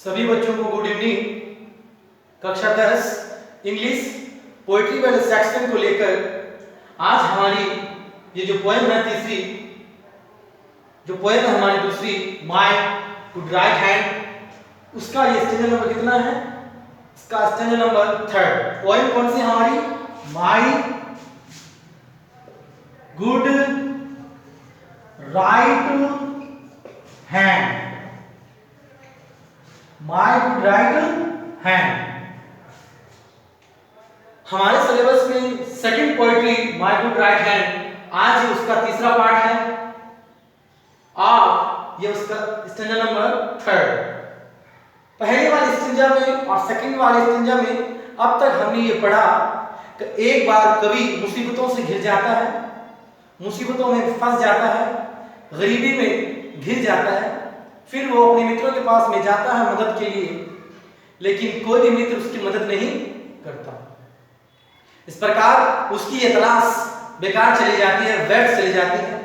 सभी बच्चों को गुड इवनिंग। कक्षा 10 इंग्लिश पोएट्री वाले सेक्शन को लेकर आज हमारी ये जो पोएम है तीसरी, जो पोएम है हमारी दूसरी, माय गुड राइट हैंड, उसका ये स्टैंजा नंबर कितना है? इसका स्टैंजा नंबर 3। पोएम कौन सी हमारी? My good right hand, my good right hand. हमारे सिलेबस में second poetry my good right hand, आज उसका तीसरा पार्ट है। ये उसका स्टैंजा नंबर 3। पहले वाले स्टैंजा में और सेकंड वाले स्टैंजा में अब तक हमने ये पढ़ा कि एक बार कवि मुसीबतों से घिर जाता है, मुसीबतों में फंस जाता है, गरीबी में घिर जाता है, फिर वो अपने मित्रों के पास में जाता है मदद के लिए, लेकिन कोई भी मित्र उसकी मदद नहीं करता। इस प्रकार उसकी ये तलाश बेकार चली जाती है, व्यर्थ चली जाती है।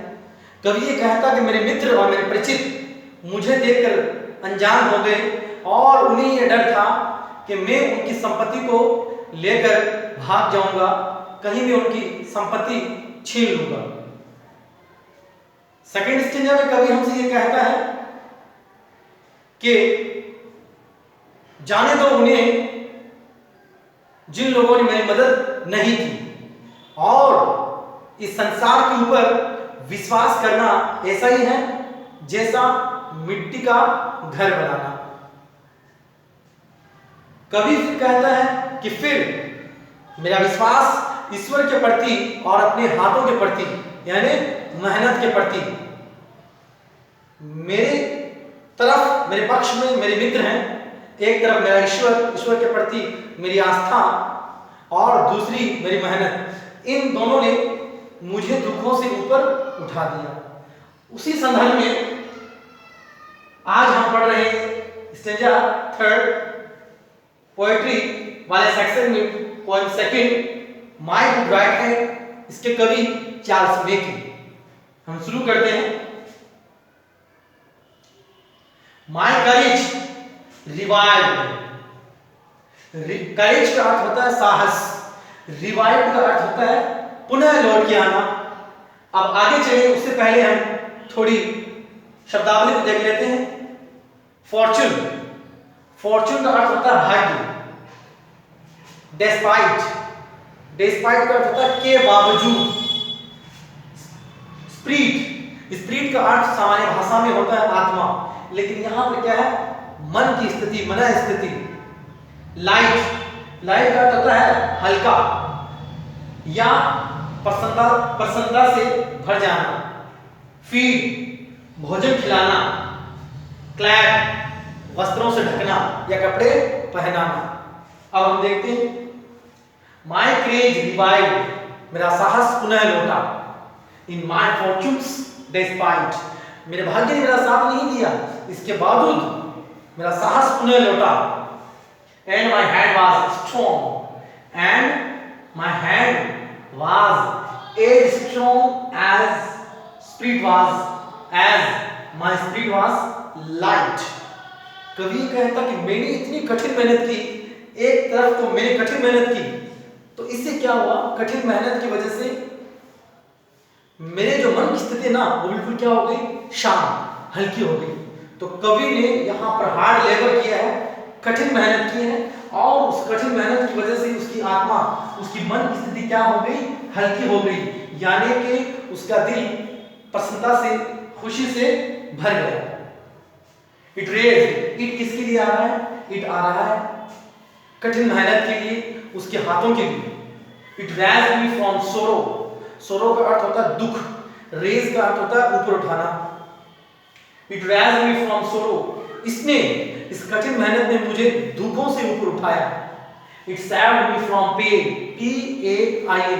कवि ये कहता कि मेरे मित्र और मेरे परिचित मुझे देखकर अनजान हो गए और उन्हें ये डर था कि मैं उनकी संपत्ति को लेकर भाग जाऊंगा, कहीं भी उनकी संपत्ति छीन लूंगा। सेकंड स्टेंजा में कवि हमसे ये कहता है कि जाने दो उन्हें जिन लोगों ने मेरी मदद नहीं की, और इस संसार के ऊपर विश्वास करना ऐसा ही है जैसा मिट्टी का घर बनाना। कवि फिर कहता है कि फिर मेरा विश्वास ईश्वर के प्रति और अपने हाथों के प्रति यानी मेहनत के प्रति, मेरे तरफ मेरे पक्ष में मेरे मित्र हैं। एक तरफ मेरा ईश्वर के प्रति मेरी आस्था और दूसरी मेरी मेहनत, इन दोनों ने मुझे दुखों से ऊपर उठा दिया। उसी संदर्भ में आज हम पढ़ रहे हैं स्टेंजा 3 पोएट्री वाले सेक्शन में poem second my good right hand, इसके कवि चार्ल्स मेकी। हम शुरू करते हैं। माय करेज रिवाइव, करेज का अर्थ होता है साहस, रिवाइव का अर्थ होता है पुनः लौट के आना। अब आगे चले उससे पहले हम थोड़ी शब्दावली को देख लेते हैं। फॉर्चून, फॉर्चून का अर्थ होता है भाग्य। डेस्पाइट, डेस्पाइट का अर्थ होता है के बावजूद। स्प्रीट, स्प्रीट का अर्थ सामान्य भाषा में होता है आत्मा, लेकिन यहां पर क्या है? मन की स्थिति, मन स्थिति। लाइट, लाइट का अर्थ होता है हल्का या प्रसन्नता से भर जाना। फीड, भोजन खिलाना। क्लैड, वस्त्रों से ढकना या कपड़े पहनाना। अब हम देखते हैं माय करेज रिवाइव, मेरा साहस पुनः लौटा। इन माय फॉर्च्यून्स डिस्पाइट, मेरे भाग्य ने मेरा साथ नहीं दिया, इसके बावजूद मेरा साहस पुनः लौटा। And my hand was strong, and my hand was as strong as spirit was, as my spirit was light। कवि कहता कि मैंने इतनी कठिन मेहनत की, एक तरफ तो मैंने कठिन मेहनत की, तो इससे क्या हुआ? कठिन मेहनत की वजह से मेरे जो मन की स्थिति ना वो बिल्कुल क्या हो गई? शांत, हल्की हो गई। तो कवि ने यहाँ पर हार्ड लेबर किया है, कठिन मेहनत की है, और उस कठिन मेहनत की वजह से उसकी आत्मा, उसकी मन की स्थिति क्या हो गई? हल्की हो गई, यानी कि उसका दिल प्रसन्नता से, खुशी से भर गया। इट रेज, इट किसके लिए आ रहा है? इट आ रहा है कठिन मेहनत के लिए, उसके हाथों के लिए। It raise me from sorrow, सोरो का अर्थ होता है दुख, रेज का अर्थ होता है ऊपर उठाना। It raise me from sorrow, इसने, इस कठिन मेहनत ने मुझे दुखों से ऊपर उठाया। It saved me from pain, PAIN,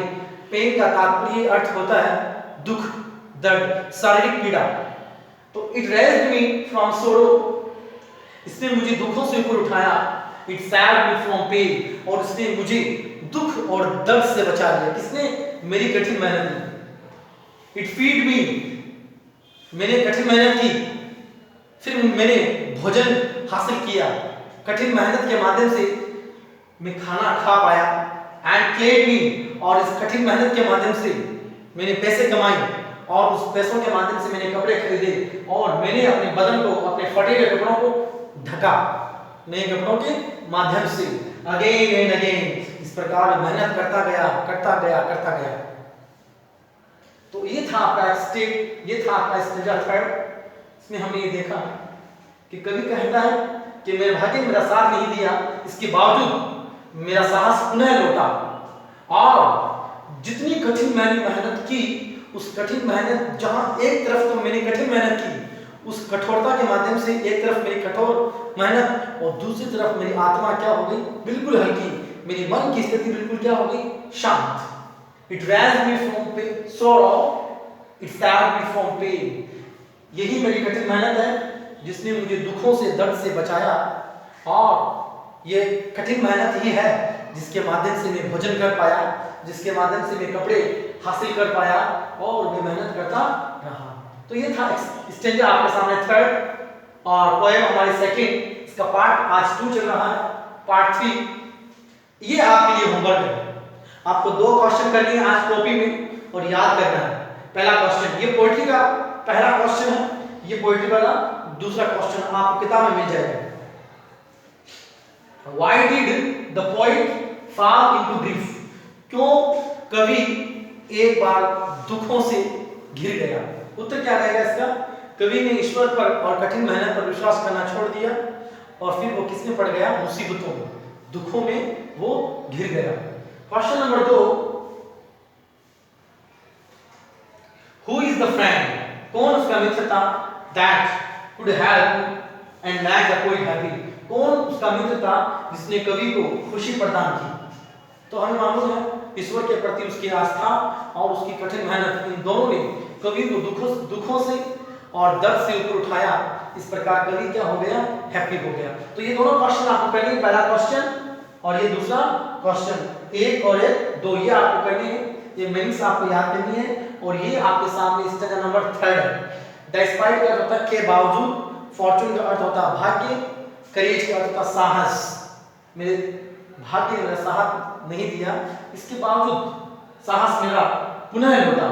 pain का तात्पर्य अर्थ होता है दुख, दर्द, शारीरिक पीड़ा। तो it raised me from sorrow, इसने मुझे दुखों से ऊपर उठाया। It saved me from pain, और इसने मुझे दुख और दर्द से बचा लिया। किसने? मेरी कठिन मेहनत ने। इट फीड मी, मैंने कठिन मेहनत की, फिर मैंने भोजन हासिल किया। कठिन मेहनत के माध्यम से मैं खाना खा पाया, एंड क्लेड मी, और इस कठिन मेहनत के माध्यम से मैंने पैसे कमाए और उस पैसों के माध्यम से मैंने कपड़े खरीदे और मैंने अपने बदन को, अपने फटे हुए कपड़ों को ढका नए कपड़ों के माध्यम से। अगेन एंड अगेन इस प्रकार मेहनत करता गया। तो ये था आपका स्टेट, ये था आपका स्टेज थर्ड। इसमें हमने ये देखा कि कवि कहता है कि मेरे भाग्य मेरा साथ नहीं दिया, इसके बावजूद मेरा साहस पुनः लौटा, और जितनी कठिन मैंने मेहनत की, उस कठिन मेहनत, जहां एक तरफ तो मैंने कठिन मेहनत की, उस कठोरता के माध्यम से एक तरफ मेरी कठोर मेहनत और दूसरी तरफ मेरी आत्मा क्या हो गई, बिल्कुल हल्की, मेरी मन की स्थिति बिल्कुल क्या हो गई, शांत। It raised me from sorrow, it saved me from pain। यही मेरी कठिन मेहनत है जिसने मुझे दुखों से, दर्द से बचाया, और ये कठिन मेहनत ही है जिसके माध्यम से मैं भोजन कर पाया, जिसके माध्यम से मैं कपड़े हासिल कर पाया और मैं मेहनत करता रहा। तो ये था स्टेंजा आपके सामने थर्ड, और पोएम हमारी सेकंड, इसका पार्ट आज 2 चल रहा है, पार्ट 3 ये आपके लिए होमवर्क है। आपको 2 क्वेश्चन करने हैं आज कॉपी में और याद करना है। पहला क्वेश्चन, ये पोएट्री का पहला क्वेश्चन है, ये पोएट्री वाला दूसरा क्वेश्चन आपको किताब में मिल जाएगा। Why did the poet fall into grief? क्यों कवि एक बार दुखों से घिर गया? उत्तर क्या रहेगा इसका? कवि ने ईश्वर पर और कठिन मेहनत पर विश्वास करना छोड़ दिया और फिर वो किसमें पड़ गया? मुसीबतों में, दुखों में वो घिर गया। Question number 2, Who is the friend? कौन उसका मित्र था? That could help and make the poet happy। कौन उसका मित्र था जिसने कवि को खुशी प्रदान की? तो हमें मालूम है ईश्वर के प्रति उसकी आस्था और उसकी कठिन मेहनत, इन दोनों ने कवि को दुखों से और दर्द से ऊपर उठाया। इस प्रकार कवि क्या हो गया? हैप्पी हो गया। तो ये दोनों क्वेश्चन आपको करने हैं, पहला क्वेश्चन और ये दूसरा क्वेश्चन, 1 और 2 ये आपको करने हैं, ये मीनिंग्स आपको याद करनी है, और ये आपके सामने स्टेज नंबर 3 है। डिस्पाइट का अर्थ होता है के बावजूद, फॉर्चून का अर्थ होता है भाग्य, करेज का अर्थ होता है साहस। मेरे भाग्य ने मेरा साहस नहीं दिया, इसके बावजूद साहस मेरा पुनः लौटा,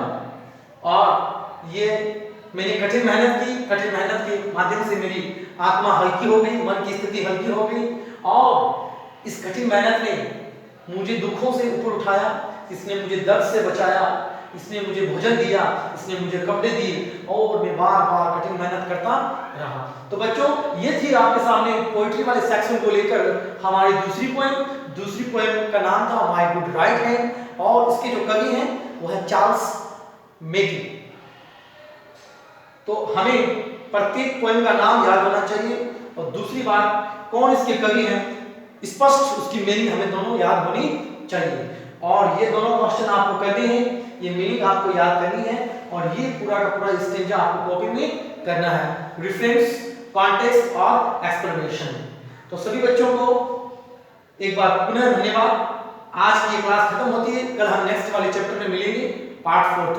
और ये मैंने कठिन मेहनत की, कठिन मेहनत के माध्यम से मेरी आत्मा हल्की हो गई, मन की स्थिति हल्की हो गई, और इस कठिन मेहनत ने मुझे दुखों से ऊपर उठाया, इसने मुझे दर्द से बचाया, इसने मुझे भोजन दिया, इसने मुझे कपड़े दिए, और मैं बार-बार कठिन मेहनत करता रहा। तो बच्चों ये थी आपके सामने पोएट्री वाले सेक्शन को लेकर हमारी दूसरी पोएम का नाम था माय गुड राइट हैंड, और इसके जो कवि हैं वो है चार्ल्स मैगी। तो हमें प्रत्येक पोएम का नाम याद होना चाहिए, और दूसरी बात कौन इसके कवि हैं स्पष्ट उसकी मीनिंग हमें दोनों याद होनी चाहिए। और ये दोनों क्वेश्चन आपको करने हैं, ये मीनिंग आपको याद करनी है, और ये पूरा का पूरा स्टेंजा आपको कॉपी में करना है, रेफरेंस, कॉन्टेक्स्ट और एक्सप्लेनेशन। तो सभी बच्चों को एक बार पुनः धन्यवाद। आज की क्लास खत्म होती है, कल हम नेक्स्ट वाले चैप्टर में मिलेंगे, पार्ट 4।